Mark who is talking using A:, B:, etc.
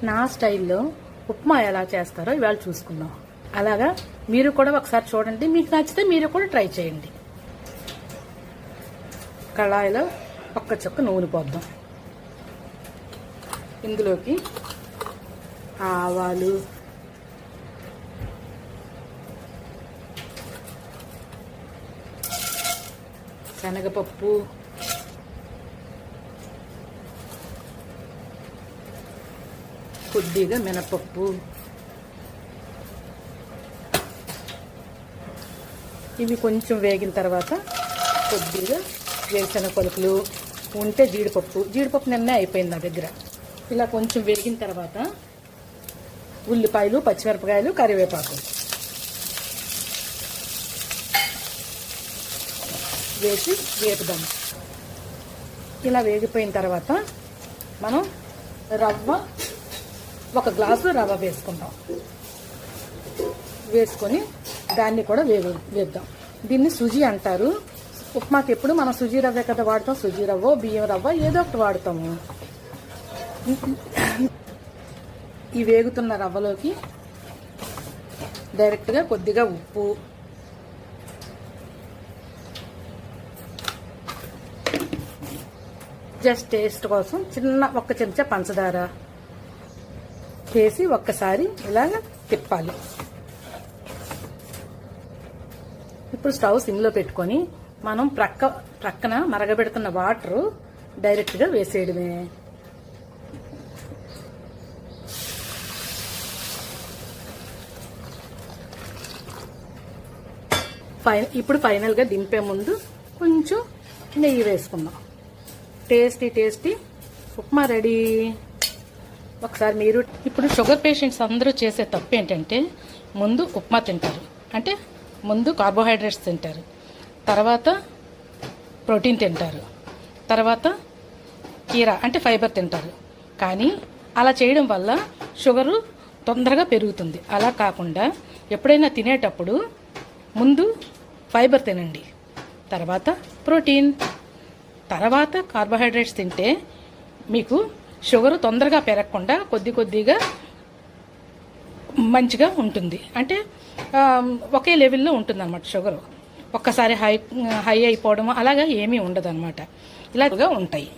A: నా స్టైల్లో ఉప్మా ఎలా చేస్తారో ఇవాళ చూసుకుందాం. అలాగా మీరు కూడా ఒకసారి చూడండి, మీకు నచ్చితే మీరు కూడా ట్రై చేయండి. కళాయిలో ఒక్క చుక్క నూనె పోద్దాం. ఇందులోకి ఆవాలు, శనగపప్పు, కొద్దిగా మినపప్పు, ఇవి కొంచెం వేగిన తర్వాత కొద్దిగా వేరుశనగ పలుకులు, ఉంటే జీడిపప్పు నిన్నే అయిపోయింది నా దగ్గర. ఇలా కొంచెం వేగిన తర్వాత ఉల్లిపాయలు, పచ్చిమిరపకాయలు, కరివేపాకు వేసి వేపుదాం. ఇలా వేగిపోయిన తర్వాత మనం ఒక గ్లాసు రవ్వ వేసుకుందాం. వేసుకొని దాన్ని కూడా వేద్దాం. దీన్ని సుజీ అంటారు. ఉప్మాకి ఎప్పుడు మనం సుజీ రవ్వే కదా వాడతాం. సుజీ రవ్వ, బియ్యం రవ్వ ఏదో ఒకటి వాడతాము. ఈ వేగుతున్న రవ్వలోకి డైరెక్ట్గా కొద్దిగా ఉప్పు, జస్ట్ టేస్ట్ కోసం ఒక్క చెంచా పంచదార వేసి ఒక్కసారి ఇలాగ తిప్పాలి. ఇప్పుడు స్టవ్ సిమ్లో పెట్టుకొని మనం ప్రక్కన మరగబెడుతున్న వాటర్ డైరెక్ట్గా వేసేయడమే. ఇప్పుడు ఫైనల్గా దింపే ముందు కొంచెం నెయ్యి వేసుకుందాం. Tasty upma ready. ఒకసారి మీరు ఇప్పుడు షుగర్ పేషెంట్స్ అందరూ చేసే తప్పు ఏంటంటే ముందు ఉప్మా తింటారు, అంటే ముందు కార్బోహైడ్రేట్స్ తింటారు, తర్వాత ప్రోటీన్ తింటారు, తర్వాత కీరా అంటే ఫైబర్ తింటారు. కానీ అలా చేయడం వల్ల షుగరు తొందరగా పెరుగుతుంది. అలా కాకుండా ఎప్పుడైనా తినేటప్పుడు ముందు ఫైబర్ తినండి, తర్వాత ప్రోటీన్, తర్వాత కార్బోహైడ్రేట్స్ తింటే మీకు షుగర్ తొందరగా పెరగకుండా కొద్దిగా మంచిగా ఉంటుంది. అంటే ఒకే లెవెల్లో ఉంటుంది అన్నమాట. షుగర్ ఒక్కసారి హై అయిపోవడం అలాగా ఏమీ ఉండదు అన్నమాట. ఇలాగా ఉంటాయి.